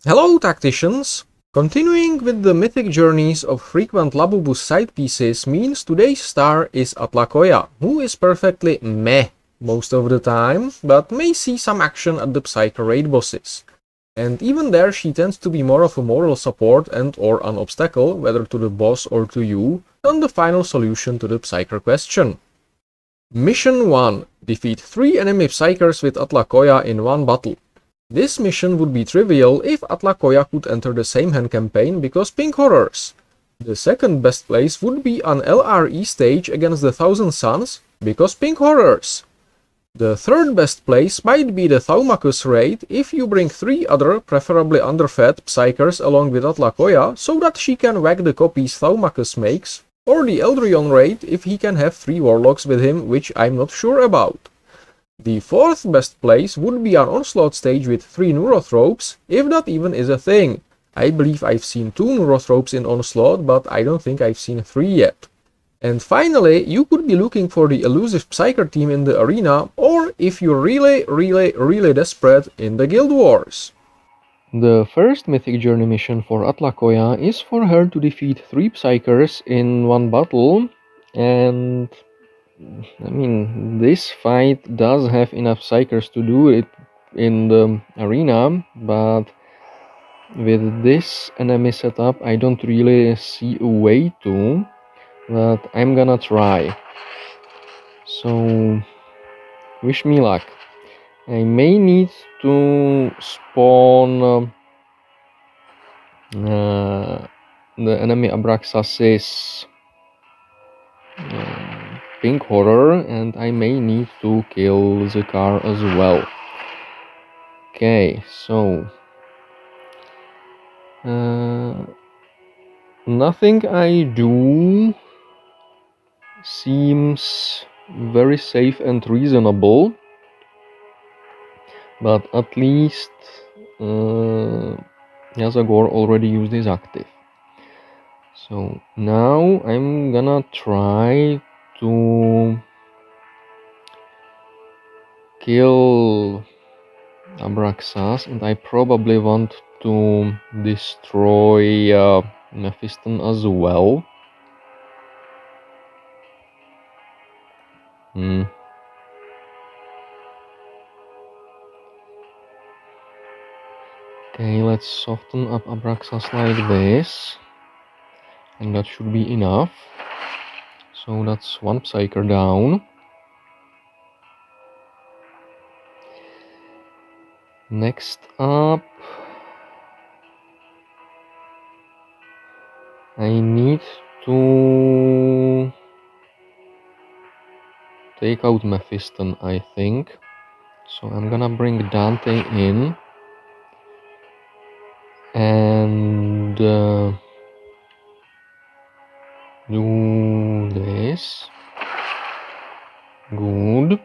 Hello, tacticians! Continuing with the mythic journeys of frequent Labubu side pieces means today's star is Atlacoya, who is perfectly meh most of the time, but may see some action at the Psyker raid bosses. And even there she tends to be more of a moral support and or an obstacle, whether to the boss or to you, than the final solution to the Psyker question. Mission 1. Defeat 3 enemy Psykers with Atlacoya in one battle. This mission would be trivial if Atlacoya could enter the same hand campaign because pink horrors. The second best place would be an LRE stage against the Thousand Suns because pink horrors. The third best place might be the Tacticus raid if you bring 3 other, preferably underfed, Psykers along with Atlacoya so that she can whack the copies Tacticus makes, or the Eldrion raid if he can have 3 warlocks with him, which I'm not sure about. The fourth best place would be an onslaught stage with 3 neurothropes, if that even is a thing. I believe I've seen 2 neurothropes in onslaught, but I don't think I've seen 3 yet. And finally, you could be looking for the elusive Psyker team in the arena, or if you're really desperate, in the Guild Wars. The first Mythic Journey mission for Atlacoya is for her to defeat 3 Psykers in one battle, and I mean, this fight does have enough Psykers to do it in the arena, but with this enemy setup I don't really see a way to, but I'm gonna try. So, wish me luck. I may need to spawn the enemy Abraxas's pink horror, and I may need to kill the car as well. Okay, so nothing I do seems very safe and reasonable, but at least Yazagor already used his active. So now I'm gonna try to kill Abraxas, and I probably want to destroy Mephiston as well. Okay, let's soften up Abraxas like this, and that should be enough. So that's 1 Psyker down. Next up, I need to take out Mephiston, I think. So I'm gonna bring Dante in and do this. Good.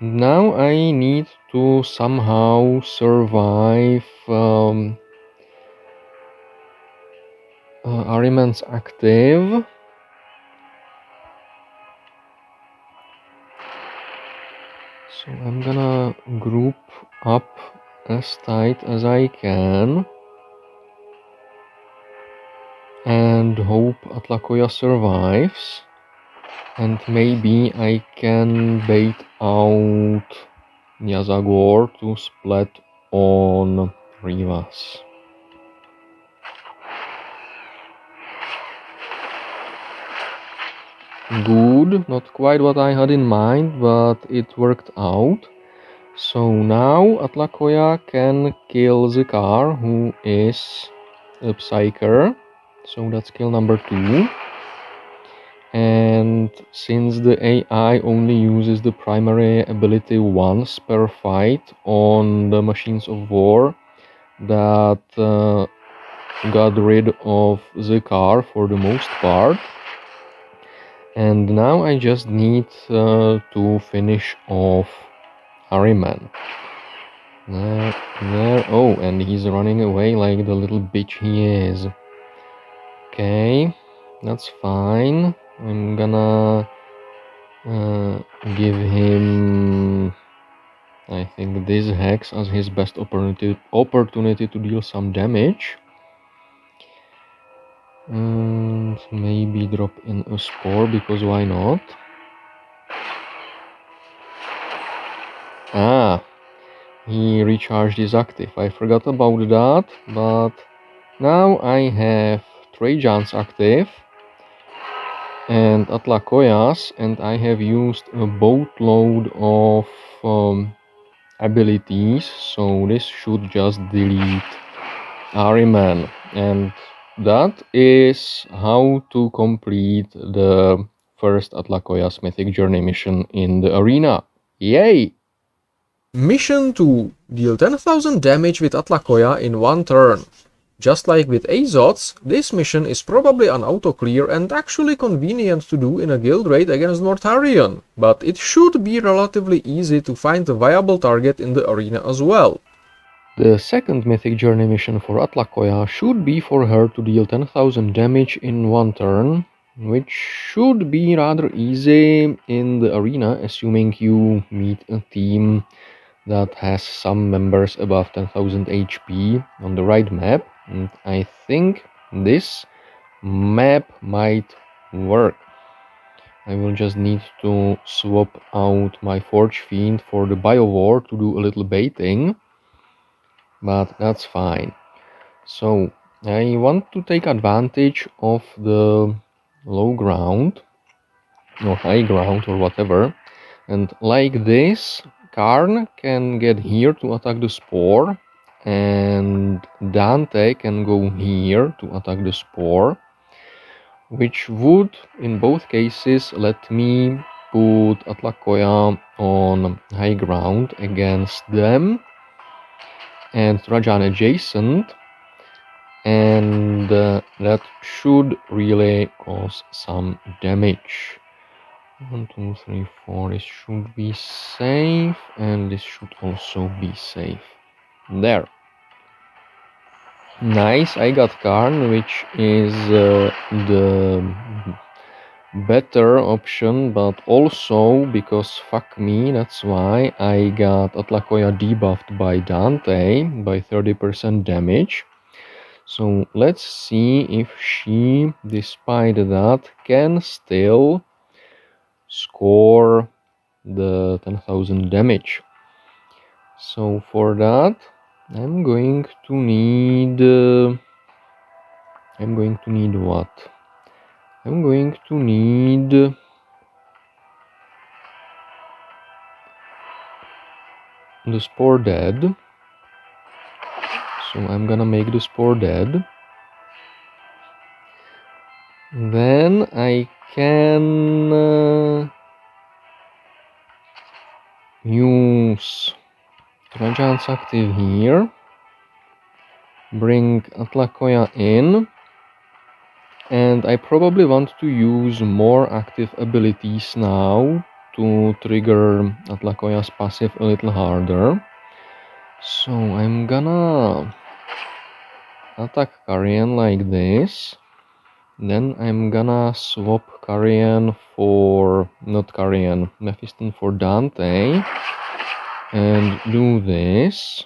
Now I need to somehow survive Ariman's active. So I'm gonna group up as tight as I can and hope Atlacoya survives, and maybe I can bait out Yazagor to split on Rivas. Good, not quite what I had in mind, but it worked out. So now Atlacoya can kill the car, who is a Psyker. So that's kill number 2. And since the AI only uses the primary ability once per fight on the Machines of War, that got rid of the car for the most part. And now I just need to finish off Harryman. There. Oh, and he's running away like the little bitch he is. Okay, that's fine. I'm gonna give him I think this hacks as his best opportunity to deal some damage. And maybe drop in a spore, because why not? Ah, he recharged his active. I forgot about that, but now I have Trajan's active and Atlacoya's, and I have used a boatload of abilities, so this should just delete Ahriman, and that is how to complete the first Atlacoya's Mythic Journey mission in the arena. Yay! Mission 2. Deal 10,000 damage with Atlacoya in one turn. Just like with Azots, this mission is probably an auto-clear and actually convenient to do in a guild raid against Mortarion, but it should be relatively easy to find a viable target in the arena as well. The second Mythic Journey mission for Atlacoya should be for her to deal 10,000 damage in one turn, which should be rather easy in the arena, assuming you meet a team that has some members above 10,000 HP on the right map, and I think this map might work. I will just need to swap out my Forge Fiend for the Biowar to do a little baiting, but that's fine. So I want to take advantage of the low ground or high ground or whatever, and like this Karn can get here to attack the Spore, and Dante can go here to attack the Spore, which would in both cases let me put Atlacoya on high ground against them and Trajan adjacent, and that should really cause some damage. 1, 2, 3, 4, this should be safe, and this should also be safe. There. Nice, I got Karn, which is the better option, but also, because fuck me, that's why I got Atlacoya debuffed by Dante by 30% damage. So let's see if she, despite that, can still score the 10,000 damage. So for that, I'm going to need what? I'm going to need the Spore dead. So I'm gonna make the Spore dead. Then I can use Trajan's active here, bring Atlacoya in, and I probably want to use more active abilities now to trigger Atlacoya's passive a little harder. So I'm gonna attack Carian like this. Then I'm gonna swap Carian for, not Carian, Mephiston for Dante, and do this.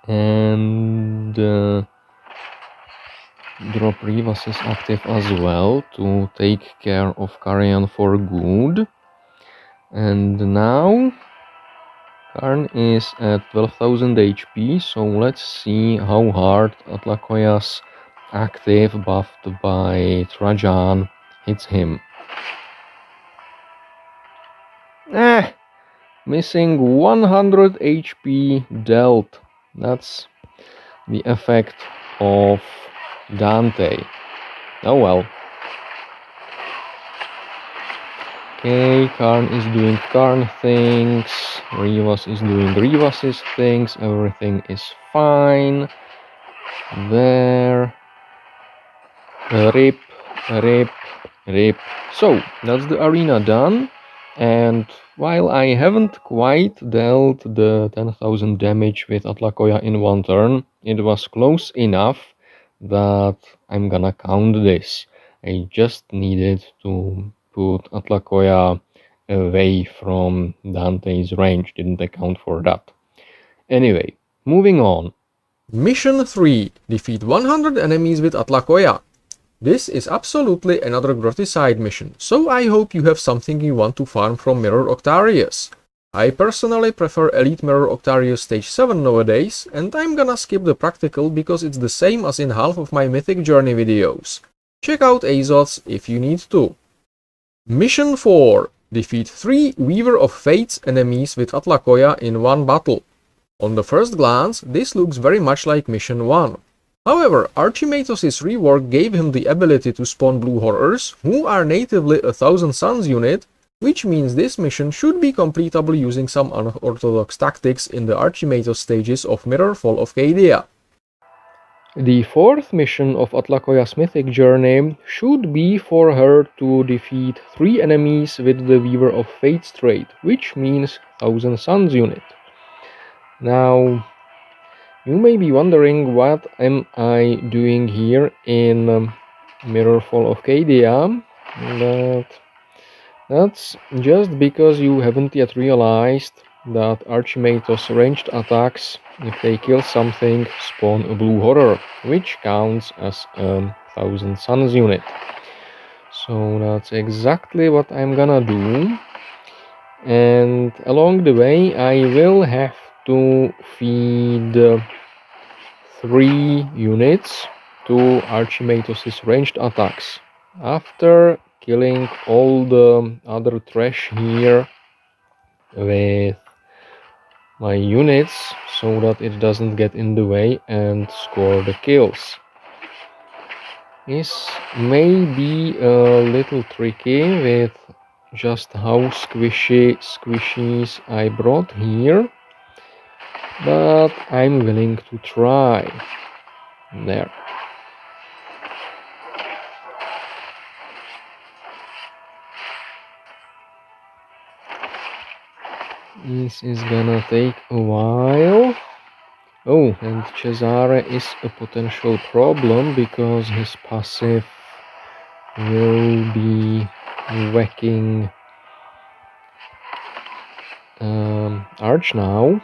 And drop Rivas's active as well to take care of Carian for good. And now Karn is at 12,000 HP, so let's see how hard Atlacoya's active buffed by Trajan hits him. Missing 100 HP dealt. That's the effect of Dante. Oh well. Okay, Karn is doing Karn things, Rivas is doing Rivas's things, everything is fine. There. Rip, rip, rip. So, that's the arena done. And while I haven't quite dealt the 10,000 damage with Atlacoya in one turn, it was close enough that I'm gonna count this. I just needed to put Atlacoya away from Dante's range, didn't account for that. Anyway, moving on. Mission 3. Defeat 100 enemies with Atlacoya. This is absolutely another grotty mission, so I hope you have something you want to farm from Mirror Octarius. I personally prefer Elite Mirror Octarius stage 7 nowadays, and I'm gonna skip the practical because it's the same as in half of my Mythic Journey videos. Check out Azoths if you need to. Mission 4. Defeat 3 Weaver of Fates enemies with Atlacoya in one battle. On the first glance, this looks very much like Mission 1. However, Archimatos' rework gave him the ability to spawn blue horrors, who are natively a Thousand Suns unit, which means this mission should be completable using some unorthodox tactics in the Archimatos stages of Mirrorfall of Cadia. The fourth mission of Atlacoya's Mythic Journey should be for her to defeat 3 enemies with the Weaver of Fates trait, which means Thousand Suns unit. Now, you may be wondering what am I doing here in Mirrorfall of Cadia, but that's just because you haven't yet realized that Archimatos ranged attacks, if they kill something, spawn a blue horror, which counts as a Thousand Suns unit. So that's exactly what I'm gonna do, and along the way I will have to feed 3 units to Archimatos' ranged attacks. After killing all the other trash here with my units so that it doesn't get in the way and score the kills. This may be a little tricky with just how squishies I brought here, but I'm willing to try. There. This is gonna take a while. Oh, and Cesare is a potential problem because his passive will be whacking Arch now.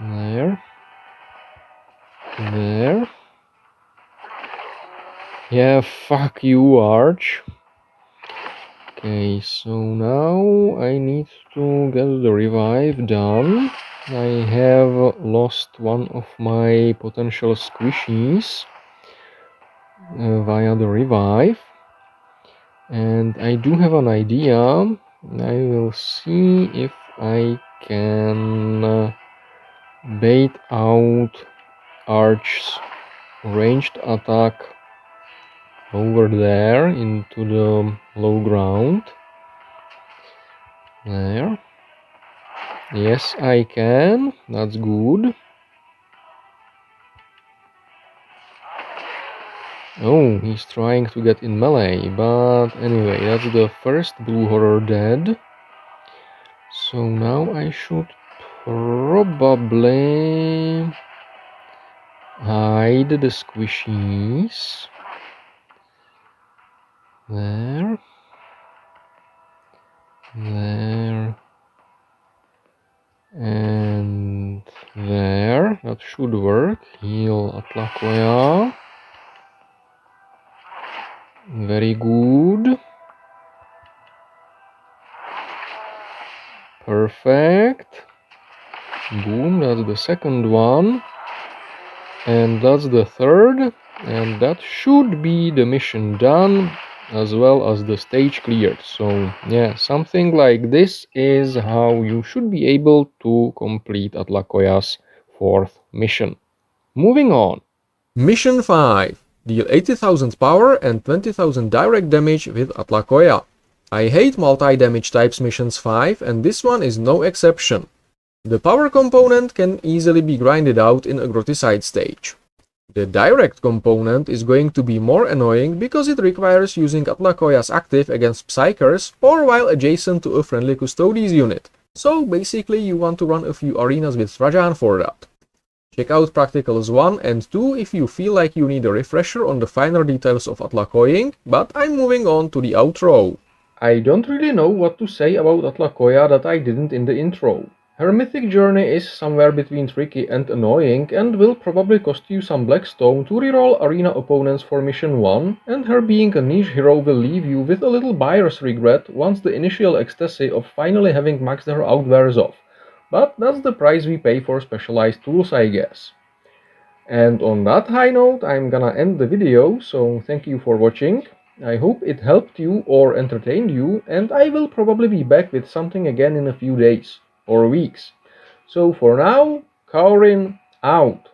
There. There. Yeah, fuck you, Arch. Okay, so now I need to get the revive done. I have lost one of my potential squishies via the revive. And I do have an idea. I will see if I can bait out Arch's ranged attack over there into the low ground. There. Yes, I can. That's good. Oh, he's trying to get in melee, but anyway, that's the first blue horror dead. So now I should probably hide the squishies. There. There. And there. That should work. Heal Atlacoya. Very good. Perfect. Boom, that's the second one. And that's the third. And that should be the mission done, as well as the stage cleared. So yeah, something like this is how you should be able to complete Atlacoya's fourth mission. Moving on. Mission 5. Deal 80,000 power and 20,000 direct damage with Atlacoya. I hate multi-damage types missions 5 and this one is no exception. The power component can easily be grinded out in a grotticide stage. The direct component is going to be more annoying because it requires using Atlacoya's active against Psykers or while adjacent to a friendly Custodes unit. So basically you want to run a few arenas with Trajan for that. Check out Practicals 1 and 2 if you feel like you need a refresher on the finer details of Atlacoying, but I'm moving on to the outro. I don't really know what to say about Atlacoya that I didn't in the intro. Her mythic journey is somewhere between tricky and annoying and will probably cost you some blackstone to reroll arena opponents for mission 1, and her being a niche hero will leave you with a little buyer's regret once the initial ecstasy of finally having maxed her out wears off. But that's the price we pay for specialized tools, I guess. And on that high note, I'm gonna end the video, so thank you for watching. I hope it helped you or entertained you, and I will probably be back with something again in a few days or weeks. So for now, Kaurin out.